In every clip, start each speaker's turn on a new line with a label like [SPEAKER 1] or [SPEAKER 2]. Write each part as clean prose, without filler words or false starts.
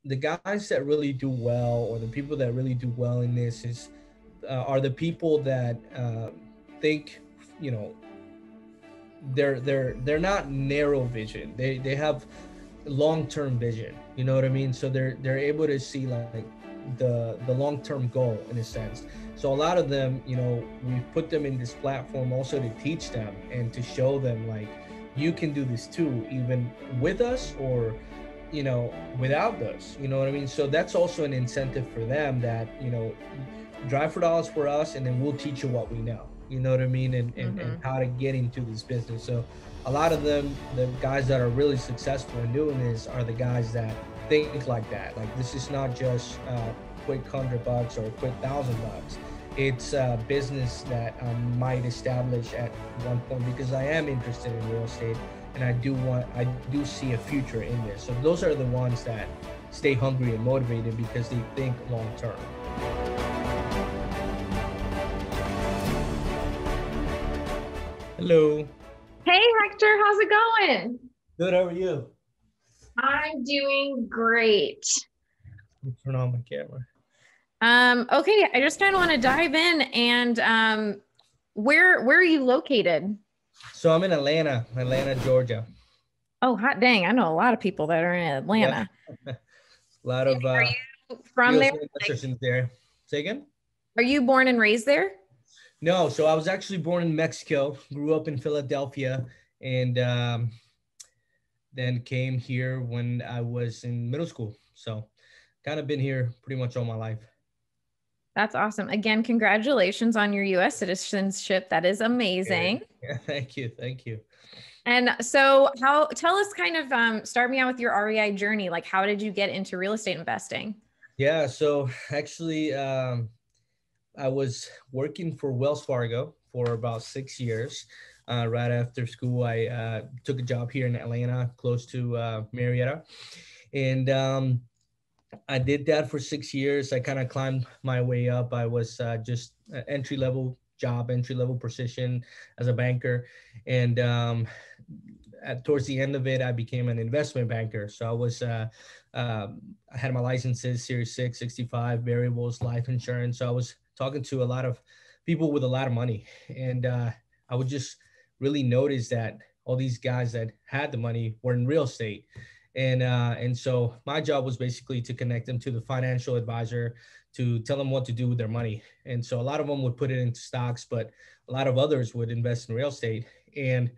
[SPEAKER 1] the guys that really do well, or the people that really do well in this are the people that think, you know, they're not narrow vision. They have long-term vision, you know what I mean? So they're able to see like the long-term goal in a sense. So a lot of them, you know, we put them in this platform also to teach them and to show them like you can do this too, even with us, or you know, without us, you know what I mean? So that's also an incentive for them, that, you know, drive for dollars for us, and then we'll teach you what we know, you know what I mean? And
[SPEAKER 2] Mm-hmm.
[SPEAKER 1] how to get into this business. So a lot of them, the guys that are really successful in doing this, are the guys that think like that. Like, this is not just quick $100 or a quick $1,000. It's a business that I might establish at one point, because I am interested in real estate, and I do see a future in this. So those are the ones that stay hungry and motivated because they think long term. Hello.
[SPEAKER 2] Hey Hector, how's it going?
[SPEAKER 1] Good. How are you?
[SPEAKER 2] I'm doing great.
[SPEAKER 1] Let me turn on my camera.
[SPEAKER 2] Okay, I just kind of want to dive in and where are you located?
[SPEAKER 1] So I'm in Atlanta, Georgia.
[SPEAKER 2] Oh, hot dang, I know a lot of people that are in
[SPEAKER 1] Yeah.
[SPEAKER 2] Atlanta.
[SPEAKER 1] A lot of
[SPEAKER 2] Are you from
[SPEAKER 1] real
[SPEAKER 2] there?
[SPEAKER 1] estate
[SPEAKER 2] Like,
[SPEAKER 1] investors in there. Say again?
[SPEAKER 2] are you born and raised there?
[SPEAKER 1] No. So I was actually born in Mexico, grew up in Philadelphia, and then came here when I was in middle school. So kind of been here pretty much all my life.
[SPEAKER 2] That's awesome. Again, congratulations on your US citizenship. That is amazing.
[SPEAKER 1] Yeah, thank you. Thank you.
[SPEAKER 2] And so how tell us kind of start me out with your REI journey. Like how did you get into real estate investing?
[SPEAKER 1] Yeah. So actually, I was working for Wells Fargo for about 6 years. Right after school, I took a job here in Atlanta, close to Marietta. And I did that for 6 years. I kind of climbed my way up. I was just an entry level job, entry level position as a banker. And towards the end of it, I became an investment banker. So I had my licenses, Series 6, 65, variables, life insurance. So I was talking to a lot of people with a lot of money. And I would just really notice that all these guys that had the money were in real estate. And so my job was basically to connect them to the financial advisor to tell them what to do with their money. And so a lot of them would put it into stocks, but a lot of others would invest in real estate. And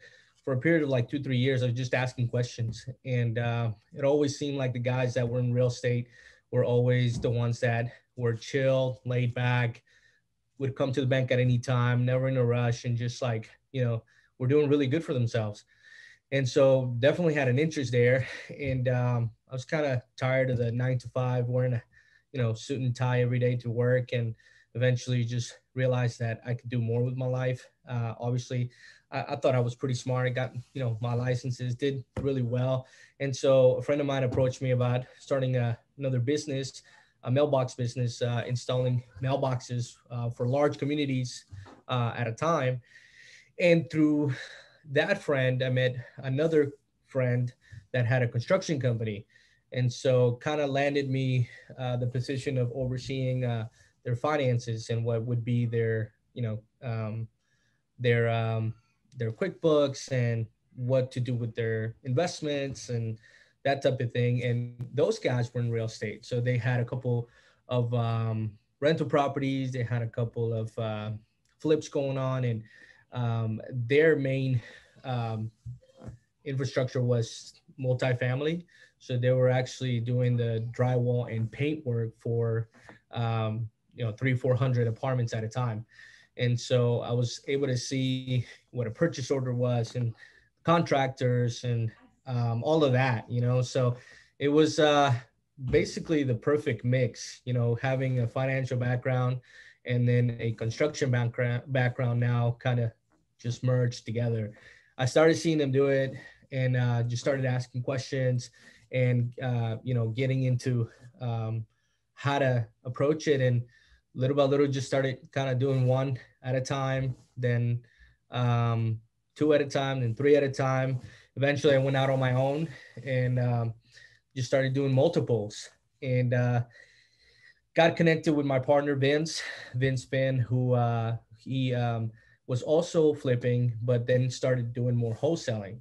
[SPEAKER 1] for a period of like 2, 3 years, I was just asking questions. And it always seemed like the guys that were in real estate were always the ones that were chill, laid back, would come to the bank at any time, never in a rush, and just like, you know, were doing really good for themselves. And so definitely had an interest there. And I was kind of tired of the 9 to 5, wearing a, you know, suit and tie every day to work, and eventually just realized that I could do more with my life. Obviously, I thought I was pretty smart. I got, you know, my licenses, did really well. And so a friend of mine approached me about starting another business, a mailbox business, installing mailboxes for large communities at a time. And through that friend, I met another friend that had a construction company. And so kind of landed me the position of overseeing their finances and what would be their, you know, their their QuickBooks, and what to do with their investments and that type of thing. And those guys were in real estate, so they had a couple of rental properties. They had a couple of flips going on, and their main um, infrastructure was multifamily. So they were actually doing the drywall and paint work for you know, 300, 400 apartments at a time. And so I was able to see what a purchase order was, and contractors, and all of that, you know. So it was basically the perfect mix, you know, having a financial background and then a construction background now kind of just merged together. I started seeing them do it, and just started asking questions, and you know, getting into how to approach it. And little by little, just started kind of doing one at a time, then um, two at a time, then three at a time. Eventually, I went out on my own, and just started doing multiples. and got connected with my partner Vince Finn, who he was also flipping, but then started doing more wholesaling.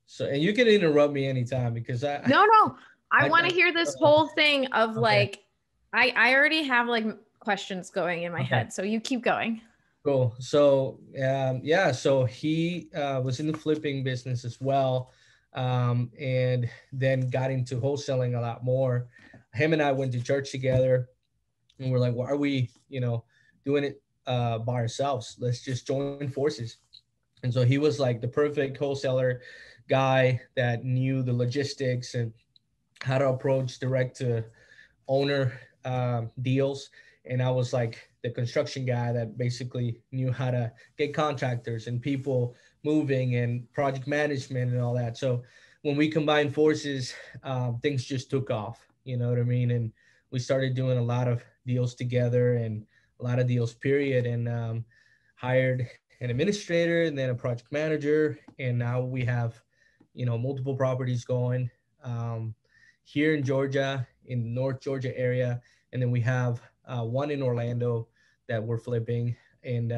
[SPEAKER 1] So, and you can interrupt me anytime because
[SPEAKER 2] No, no. I want
[SPEAKER 1] I
[SPEAKER 2] to hear this whole thing of
[SPEAKER 1] okay,
[SPEAKER 2] like, I already have like questions going in my
[SPEAKER 1] okay.
[SPEAKER 2] head. So you keep going.
[SPEAKER 1] Cool. So yeah, so he was in the flipping business as well, and then got into wholesaling a lot more. Him and I went to church together, and we're like, why are we, doing it by ourselves? Let's just join forces. And so he was like the perfect wholesaler guy that knew the logistics and how to approach direct to owner deals, and I was like the construction guy that basically knew how to get contractors and people moving and project management and all that. So when we combined forces, things just took off. You know what I mean? And we started doing a lot of deals together and a lot of deals, period. And hired an administrator and then a project manager, and now we have, multiple properties going. Um, Here in Georgia, in North Georgia area, and then we have one in Orlando that we're flipping, and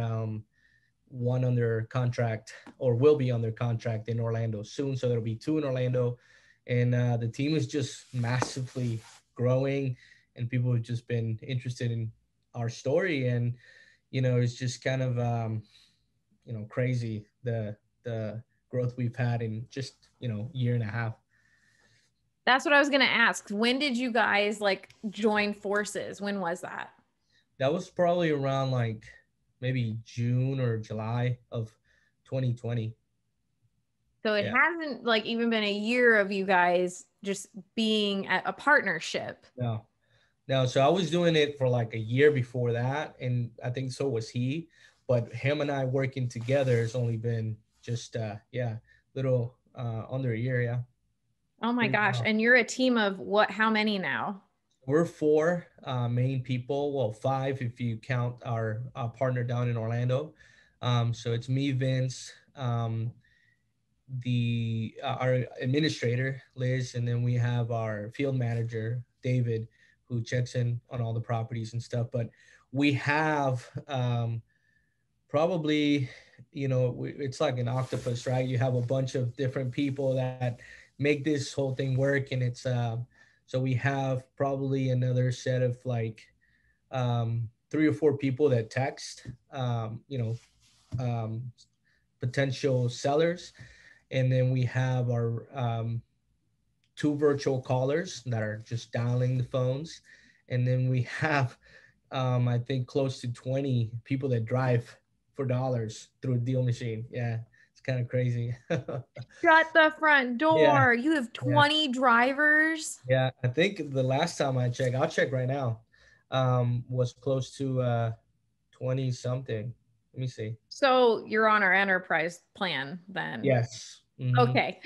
[SPEAKER 1] one under contract or will be under contract in Orlando soon. So there'll be two in Orlando, and the team is just massively growing, and people have just been interested in our story, and it's just kind of crazy the growth we've had in just year and a half.
[SPEAKER 2] That's what I was going to ask. When did you guys like join forces? When was that?
[SPEAKER 1] That was probably around like maybe June or July of 2020.
[SPEAKER 2] So it
[SPEAKER 1] Yeah.
[SPEAKER 2] hasn't like even been a year of you guys just being a partnership.
[SPEAKER 1] No. No. So I was doing it for like a year before that, and I think so was he. But him and I working together has only been just yeah, little under a year. Yeah.
[SPEAKER 2] Oh my
[SPEAKER 1] Pretty
[SPEAKER 2] gosh.
[SPEAKER 1] wild.
[SPEAKER 2] And you're a team of what? How many now?
[SPEAKER 1] We're four main people. Well, five if you count our partner down in Orlando. So it's me, Vince, the our administrator Liz, and then we have our field manager David, who checks in on all the properties and stuff. But we have probably, it's like an octopus, right? You have a bunch of different people that make this whole thing work, and it's so we have probably another set of like three or four people that text, um, potential sellers, and then we have our two virtual callers that are just dialing the phones, and then we have I think close to 20 people that drive for dollars through DealMachine. Yeah, it's kind of crazy.
[SPEAKER 2] Shut the front
[SPEAKER 1] Yeah,
[SPEAKER 2] door. You have
[SPEAKER 1] yeah,
[SPEAKER 2] 20 drivers.
[SPEAKER 1] yeah. I think the last time I checked, I'll check right now, was close to 20 something. Let me see.
[SPEAKER 2] So you're on our enterprise plan then.
[SPEAKER 1] Yes.
[SPEAKER 2] Okay.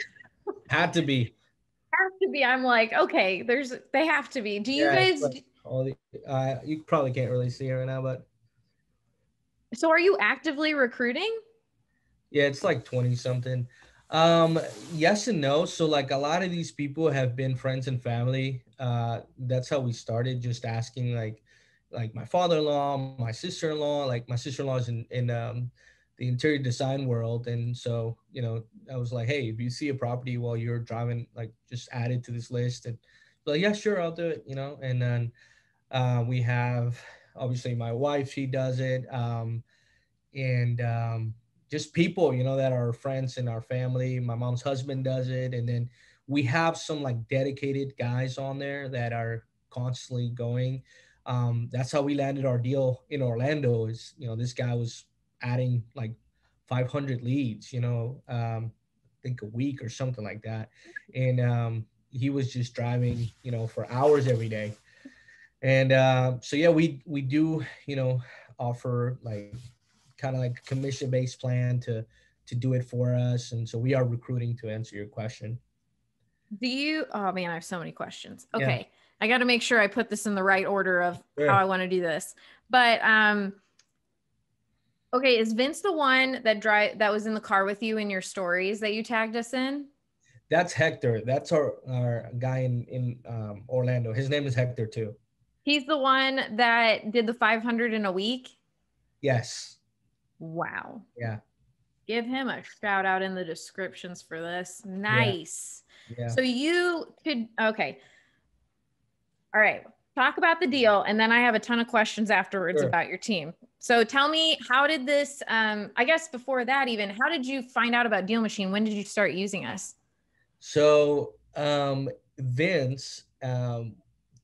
[SPEAKER 1] Had to be.
[SPEAKER 2] Have to be. I'm like, okay, they have to be. Do you
[SPEAKER 1] Yeah, it's
[SPEAKER 2] guys,
[SPEAKER 1] like all the. You probably can't really see it right now, but
[SPEAKER 2] so are you actively recruiting?
[SPEAKER 1] yeah, it's like 20 something. Um, yes and no. So like a lot of these people have been friends and family. That's how we started, just asking like my father-in-law, my sister-in-law, like my sister-in-law is in the interior design world. And so, I was like, hey, if you see a property while you're driving, like just add it to this list. And like, yeah, sure, I'll do it. And then we have obviously my wife, she does it. And just people that are friends in our family. My mom's husband does it, and then we have some like dedicated guys on there that are constantly going. That's how we landed our deal in Orlando. Is this guy was adding like 500 leads, I think a week or something like that, and he was just driving for hours every day. And so yeah, we do offer like kind of like a commission based plan to do it for us, and so we are recruiting to answer your question.
[SPEAKER 2] Oh man, I have so many questions.
[SPEAKER 1] Yeah,
[SPEAKER 2] Okay. I got to make sure I put this in the right order of how
[SPEAKER 1] sure.
[SPEAKER 2] I want to do this. But okay, is Vince the one that was in the car with you in your stories that you tagged us in?
[SPEAKER 1] That's Hector. That's our guy in Orlando. His name is Hector too.
[SPEAKER 2] He's the one that did the 500 in a week.
[SPEAKER 1] Yes.
[SPEAKER 2] Wow.
[SPEAKER 1] Yeah.
[SPEAKER 2] Give him a shout out in the descriptions for this.
[SPEAKER 1] Yeah.
[SPEAKER 2] Nice.
[SPEAKER 1] Yeah.
[SPEAKER 2] So you could, okay. All right. Talk about the deal. And then I have a ton of questions afterwards
[SPEAKER 1] Sure.
[SPEAKER 2] about your team. So tell me, how did this, I guess before that, even, how did you find out about DealMachine? When did you start using us?
[SPEAKER 1] So Vince,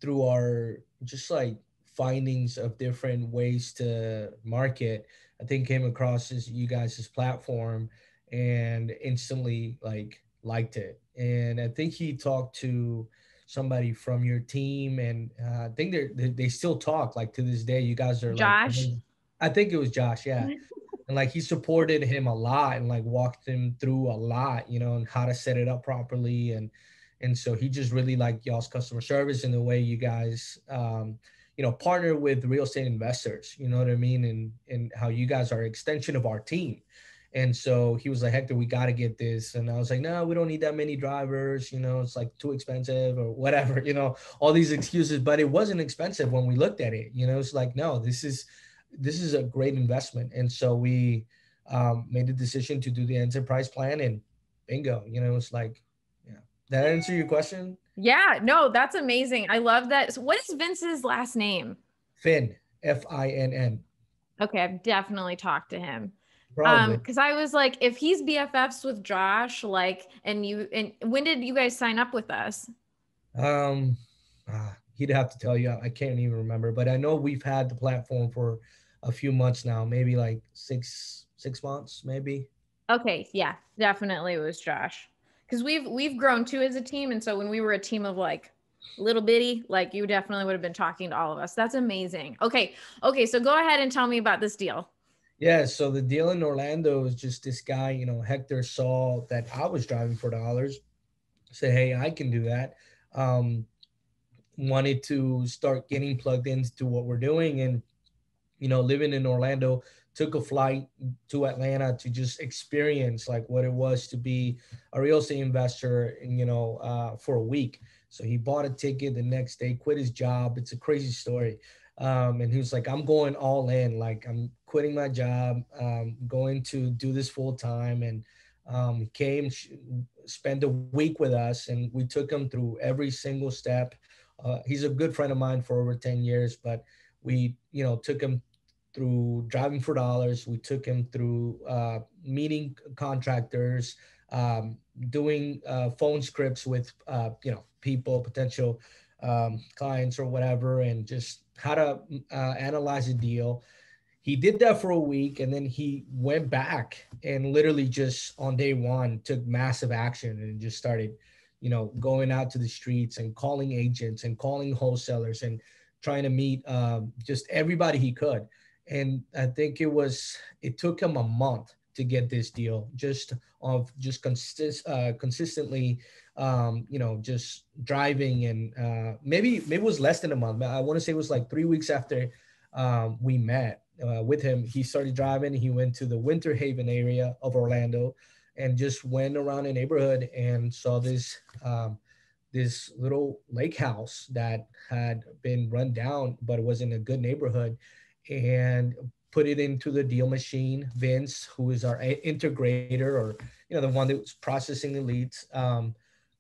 [SPEAKER 1] through our just like findings of different ways to market, I think came across as you guys' platform and instantly like liked it. And I think he talked to somebody from your team, and I think they still talk like to this day. You guys are like
[SPEAKER 2] Josh?
[SPEAKER 1] amazing. I think it was Josh, yeah, and like he supported him a lot and like walked him through a lot, and how to set it up properly. And so he just really liked y'all's customer service and the way you guys partner with real estate investors, you know what I mean, and how you guys are an extension of our team. And so he was like, Hector, we got to get this. And I was like, no, we don't need that many drivers, it's like too expensive or whatever, all these excuses. But it wasn't expensive when we looked at it. It's like, no, this is a great investment. And so we made the decision to do the enterprise plan, and bingo, it's like, yeah. That answer your question?
[SPEAKER 2] Yeah, no, that's amazing. I love that. So what is Vince's last name?
[SPEAKER 1] Finn, Finn.
[SPEAKER 2] Okay, I've definitely talked to him.
[SPEAKER 1] Probably.
[SPEAKER 2] Because I was like, if he's BFFs with Josh, like, and when did you guys sign up with us?
[SPEAKER 1] Um, he'd have to tell you. I can't even remember, but I know we've had the platform for a few months now, maybe like six months, maybe.
[SPEAKER 2] Okay, yeah, definitely it was Josh. Because we've grown too as a team, and so when we were a team of like little bitty, like you definitely would have been talking to all of us. That's amazing. Okay, so go ahead and tell me about this deal.
[SPEAKER 1] Yeah, so the deal in Orlando is just this guy, Hector saw that I was driving for dollars, said, hey, I can do that. Um, Wanted to start getting plugged into what we're doing, and living in Orlando, took a flight to Atlanta to just experience like what it was to be a real estate investor, for a week. So he bought a ticket the next day, quit his job. It's a crazy story. And he was like, I'm going all in, like I'm quitting my job, going to do this full time. And he came, spent a week with us, and we took him through every single step. He's a good friend of mine for over 10 years, but we, took him through driving for dollars. We took him through meeting contractors, doing phone scripts with people, potential clients or whatever, and just how to analyze a deal. He did that for a week, and then he went back and literally just on day one took massive action and just started going out to the streets and calling agents and calling wholesalers and trying to meet just everybody he could. And I think it took him a month to get this deal, just of just consistently just driving. And maybe it was less than a month. I want to say it was like 3 weeks after we met with him. He started driving. He went to the Winter Haven area of Orlando and just went around a neighborhood and saw this little lake house that had been run down, but it was in a good neighborhood, and put it into the deal machine. Vince, who is our integrator, or the one that was processing the leads,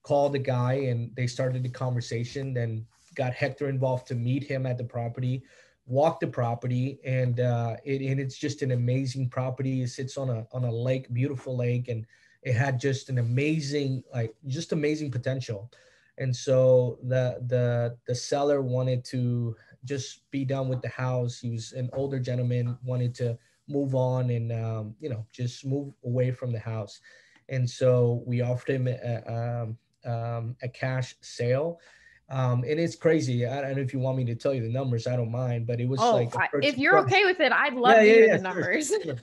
[SPEAKER 1] called the guy, and they started the conversation. Then got Hector involved to meet him at the property, walk the property, and it's just an amazing property. It sits on a lake, beautiful lake, and it had just an amazing, like just amazing potential. And so the seller wanted to just be done with the house. He was an older gentleman, wanted to move on and just move away from the house. And so we offered him a cash sale. And it's crazy. I don't know if you want me to tell you the numbers. I don't mind, but it was
[SPEAKER 2] Oh,
[SPEAKER 1] like a
[SPEAKER 2] if
[SPEAKER 1] purchase
[SPEAKER 2] you're
[SPEAKER 1] price.
[SPEAKER 2] okay with it, I'd
[SPEAKER 1] Yeah,
[SPEAKER 2] love to
[SPEAKER 1] yeah,
[SPEAKER 2] hear
[SPEAKER 1] yeah.
[SPEAKER 2] the
[SPEAKER 1] Sure,
[SPEAKER 2] numbers.
[SPEAKER 1] sure.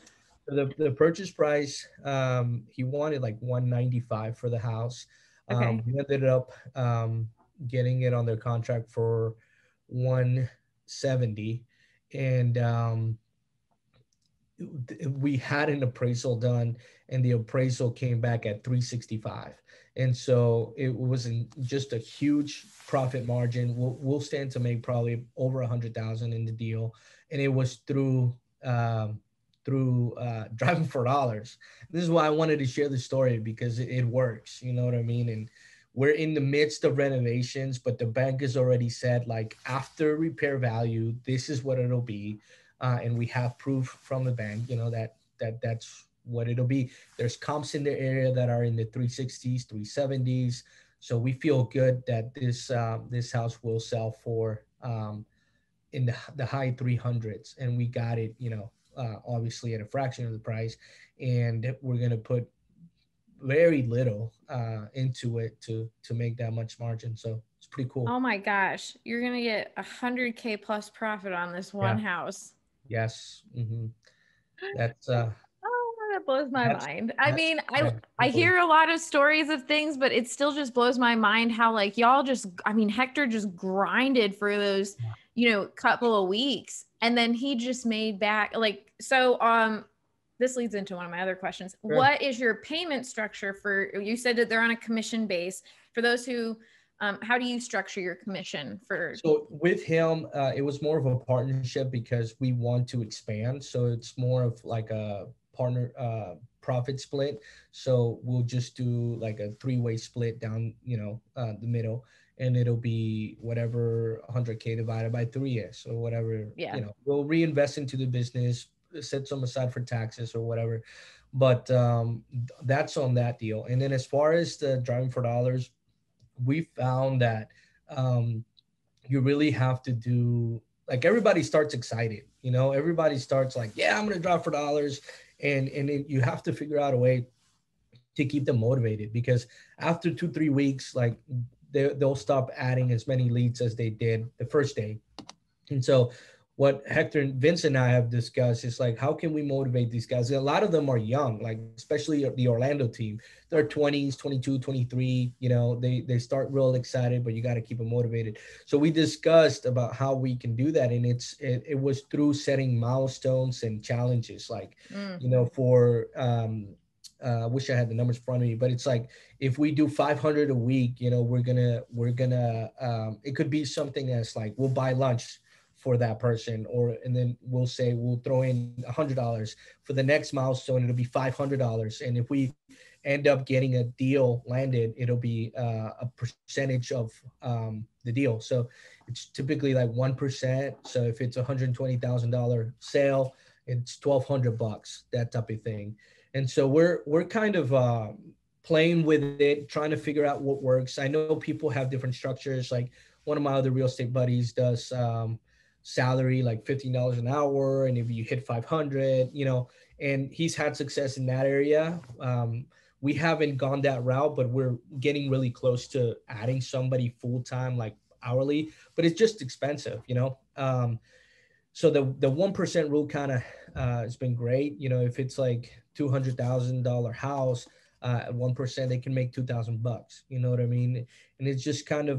[SPEAKER 1] The purchase price, he wanted like 195 for the house.
[SPEAKER 2] Okay.
[SPEAKER 1] We ended up getting it on their contract for 170. And we had an appraisal done, and the appraisal came back at 365. And so it wasn't just a huge profit margin. We'll stand to make probably over 100,000 in the deal. And it was um, through driving for dollars. This is why I wanted to share the story, because it works. You know what I mean? And we're in the midst of renovations, but the bank has already said, like, after repair value, this is what it'll be. And we have proof from the bank, that's what it'll be. There's comps in the area that are in the 360s, 370s. So we feel good that this house will sell for in the high 300s, and we got it, obviously at a fraction of the price, and we're gonna put very little into it to make that much margin. So it's pretty cool.
[SPEAKER 2] Oh my gosh, you're gonna get 100K plus profit on this one
[SPEAKER 1] Yeah.
[SPEAKER 2] house.
[SPEAKER 1] Yes. That's
[SPEAKER 2] Oh, that blows my
[SPEAKER 1] that's
[SPEAKER 2] mind. I
[SPEAKER 1] that's
[SPEAKER 2] mean,
[SPEAKER 1] yeah,
[SPEAKER 2] I
[SPEAKER 1] totally.
[SPEAKER 2] hear a lot of stories of things, but it still just blows my mind how like y'all just I mean, Hector just grinded for those, couple of weeks and then he just made back like this leads into one of my other questions.
[SPEAKER 1] Sure.
[SPEAKER 2] What is your payment structure for you said that they're on a commission base for those who how do you structure your commission for
[SPEAKER 1] So with him, it was more of a partnership because we want to expand. So it's more of like a partner profit split. So we'll just do like a three-way split down, the middle, and it'll be whatever 100K divided by three is, or whatever.
[SPEAKER 2] yeah.
[SPEAKER 1] We'll reinvest into the business, set some aside for taxes or whatever. But that's on that deal. And then as far as the driving for dollars, we found that. Um, you really have to do, like, everybody starts excited, everybody starts like, yeah, I'm gonna drive for dollars. And then you have to figure out a way to keep them motivated, because after 2 3 weeks, like, they'll stop adding as many leads as they did the first day. And so what Hector and Vince and I have discussed is, like, how can we motivate these guys? A lot of them are young, like especially the Orlando team. They're 20s, 22, 23. They start real excited, but you got to keep them motivated. So we discussed about how we can do that, and it was through setting milestones and challenges, like,
[SPEAKER 2] Mm.
[SPEAKER 1] for I wish I had the numbers in front of me, but it's like, if we do 500 a week, we're gonna it could be something as like, we'll buy lunch for that person, and then we'll say we'll throw in $100 for the next milestone. It'll be $500, and if we end up getting a deal landed, it'll be a percentage of the deal. So it's typically like 1%. So if it's $120,000 sale, it's 1,200 bucks, that type of thing. And so we're kind of playing with it, trying to figure out what works. I know people have different structures. Like, one of my other real estate buddies does salary like $15 an hour, and if you hit 500, and he's had success in that area. We haven't gone that route, but we're getting really close to adding somebody full time, like hourly, but it's just expensive. So the 1% rule kind of has been great. If it's like $200,000 house, at 1%, they can make 2,000 bucks. You know what I mean? And it's just kind of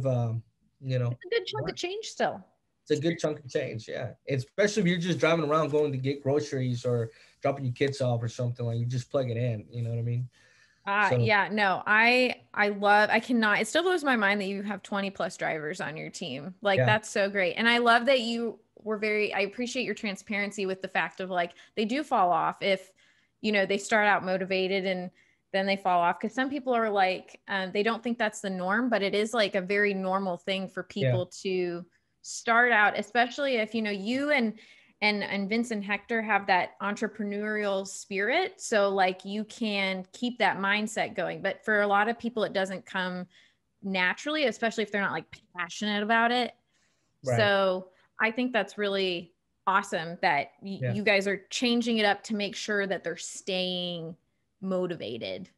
[SPEAKER 2] It's a good chunk of
[SPEAKER 1] work.
[SPEAKER 2] change still.
[SPEAKER 1] It's a good chunk of change, yeah. Especially if you're just driving around going to get groceries or dropping your kids off or something, like, you just plug it in. You know what I mean? So
[SPEAKER 2] Yeah, no, I love, I cannot, it still blows my mind that you have 20 plus drivers on your team. Like,
[SPEAKER 1] yeah,
[SPEAKER 2] that's so great. And I love that you were I appreciate your transparency with the fact of like, they do fall off if, they start out motivated and then they fall off. Cause some people are like, they don't think that's the norm, but it is like a very normal thing for
[SPEAKER 1] yeah,
[SPEAKER 2] people to start out, especially if, you and Vince and Hector have that entrepreneurial spirit. So like you can keep that mindset going. But for a lot of people, it doesn't come naturally, especially if they're not like passionate about it.
[SPEAKER 1] right,
[SPEAKER 2] So I think that's really awesome that
[SPEAKER 1] yeah.
[SPEAKER 2] you guys are changing it up to make sure that they're staying motivated.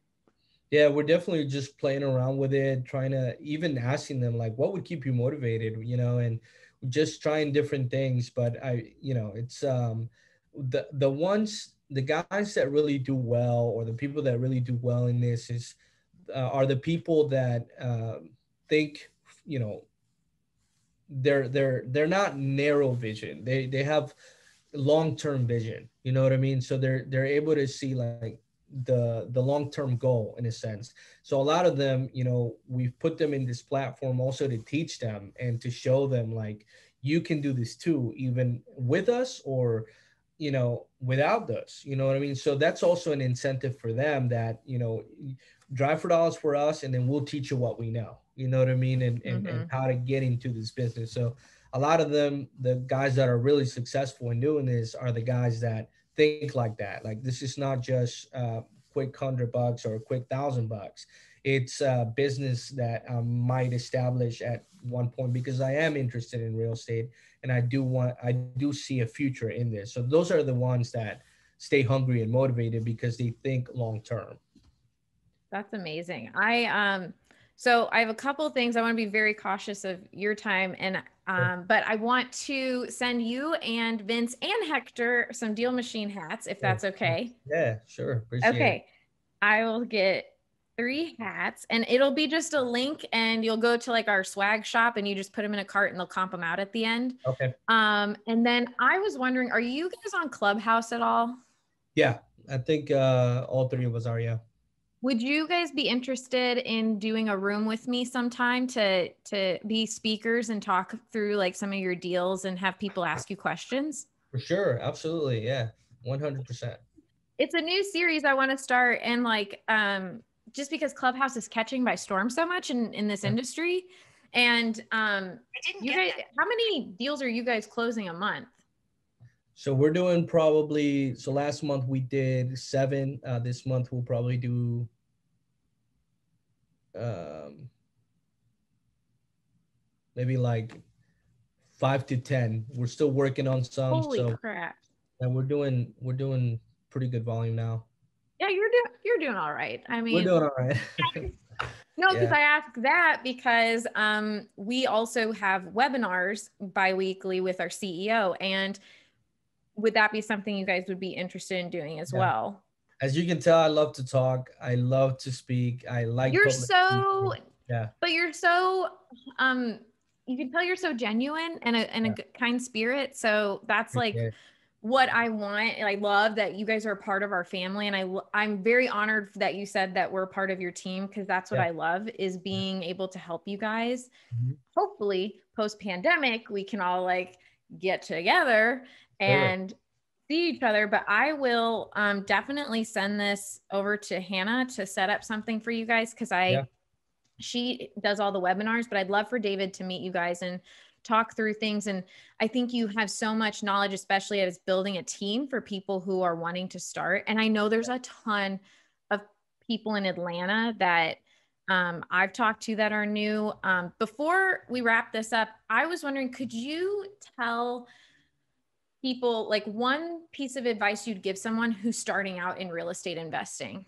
[SPEAKER 1] Yeah, we're definitely just playing around with it, trying to even asking them, like, what would keep you motivated, and just trying different things. But it's the guys that really do well, or the people that really do well in this are the people that think, they're not narrow vision. They have long-term vision. You know what I mean? So they're able to see like the long-term goal in a sense. So a lot of them, we've put them in this platform also to teach them and to show them like you can do this too, even with us or without us. You know what I mean? So that's also an incentive for them that drive for dollars for us, and then we'll teach you what we know. You know what I mean? And
[SPEAKER 2] Mm-hmm.
[SPEAKER 1] how to get into this business. So a lot of them, the guys that are really successful in doing this, are the guys that think like that. Like this is not just quick $100 or a quick $1,000. It's a business that I might establish at one point because I am interested in real estate and I do see a future in this. So those are the ones that stay hungry and motivated because they think long term.
[SPEAKER 2] That's amazing. So I have a couple of things. I want to be very cautious of your time, and but I want to send you and Vince and Hector some Deal Machine hats, if
[SPEAKER 1] Sure.
[SPEAKER 2] that's okay.
[SPEAKER 1] Yeah, sure. Appreciate it.
[SPEAKER 2] Okay, I will get 3 hats, and it'll be just a link, and you'll go to like our swag shop, and you just put them in a cart, and they'll comp them out at the end.
[SPEAKER 1] Okay.
[SPEAKER 2] And then I was wondering, are you guys on Clubhouse at all?
[SPEAKER 1] Yeah, I think all three of us are. Yeah.
[SPEAKER 2] Would you guys be interested in doing a room with me sometime to be speakers and talk through like some of your deals and have people ask you questions?
[SPEAKER 1] For sure. Absolutely. Yeah. 100%.
[SPEAKER 2] It's a new series I want to start, and like just because Clubhouse is catching by storm so much in this
[SPEAKER 1] Yeah.
[SPEAKER 2] industry. And
[SPEAKER 3] I didn't
[SPEAKER 2] you
[SPEAKER 3] get
[SPEAKER 2] guys,
[SPEAKER 3] that.
[SPEAKER 2] how many deals are you guys closing a month?
[SPEAKER 1] So we're doing probably, so last month we did 7. This month we'll probably do um, maybe like 5 to 10. We're still working on some.
[SPEAKER 2] Holy
[SPEAKER 1] So
[SPEAKER 2] crap.
[SPEAKER 1] and we're doing pretty good volume now.
[SPEAKER 2] Yeah, you're doing all right. I
[SPEAKER 1] We're
[SPEAKER 2] mean,
[SPEAKER 1] doing all right.
[SPEAKER 2] no, because
[SPEAKER 1] Yeah.
[SPEAKER 2] I ask that because we also have webinars biweekly with our CEO. And would that be something you guys would be interested in doing as
[SPEAKER 1] Yeah.
[SPEAKER 2] well?
[SPEAKER 1] As you can tell, I love to talk. I love to speak. I like
[SPEAKER 2] You're
[SPEAKER 1] public
[SPEAKER 2] so,
[SPEAKER 1] speaking. Yeah.
[SPEAKER 2] but you're so, you can tell you're so genuine and a
[SPEAKER 1] Yeah.
[SPEAKER 2] kind spirit. So that's like
[SPEAKER 1] Appreciate it.
[SPEAKER 2] what I want. And I love that you guys are a part of our family. And I'm very honored that you said that we're part of your team, because that's what
[SPEAKER 1] Yeah.
[SPEAKER 2] I love, is being able to help you guys.
[SPEAKER 1] Mhm.
[SPEAKER 2] Hopefully post pandemic, we can all like get together
[SPEAKER 1] Sure.
[SPEAKER 2] and see each other. But I will definitely send this over to Hannah to set up something for you guys, because
[SPEAKER 1] Yeah.
[SPEAKER 2] she does all the webinars, but I'd love for David to meet you guys and talk through things. And I think you have so much knowledge, especially as building a team for people who are wanting to start. And I know there's a ton of people in Atlanta that I've talked to that are new. Before we wrap this up, I was wondering, could you tell people like one piece of advice you'd give someone who's starting out in real estate investing?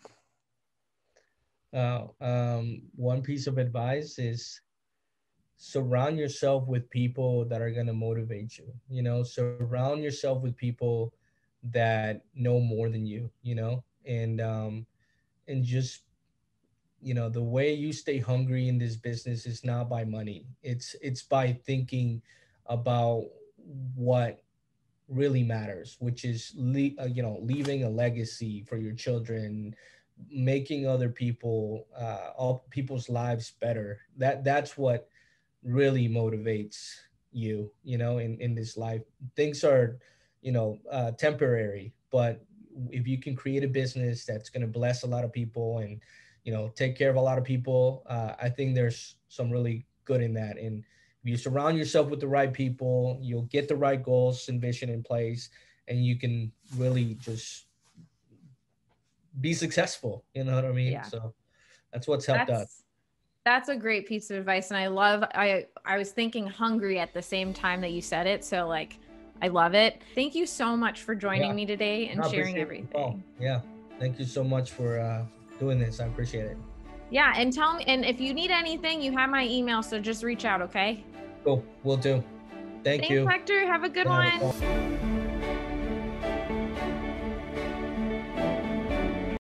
[SPEAKER 1] One piece of advice is surround yourself with people that are going to motivate you. Surround yourself with people that know more than you, and just, the way you stay hungry in this business is not by money. It's by thinking about what really matters, which is leaving a legacy for your children, making other people, all people's lives better. That's what really motivates in this life. Things are temporary, but if you can create a business that's going to bless a lot of people and take care of a lot of people, I think there's some really good in that. And if you surround yourself with the right people, you'll get the right goals and vision in place, and you can really just be successful. You know what I mean?
[SPEAKER 2] Yeah,
[SPEAKER 1] So that's what's helped us.
[SPEAKER 2] that's a great piece of advice. And I was thinking hungry at the same time that you said it. So like, I love it. Thank you so much for joining me today and
[SPEAKER 1] I
[SPEAKER 2] sharing
[SPEAKER 1] appreciate the call.
[SPEAKER 2] everything.
[SPEAKER 1] Yeah. Thank you so much for doing this. I appreciate it.
[SPEAKER 2] Yeah. And tell me, and if you need anything, you have my email. So just reach out. Okay.
[SPEAKER 1] Cool. Will do. Thank
[SPEAKER 2] Thanks,
[SPEAKER 1] you.
[SPEAKER 2] Hector. Have a good
[SPEAKER 1] Yeah,
[SPEAKER 2] one.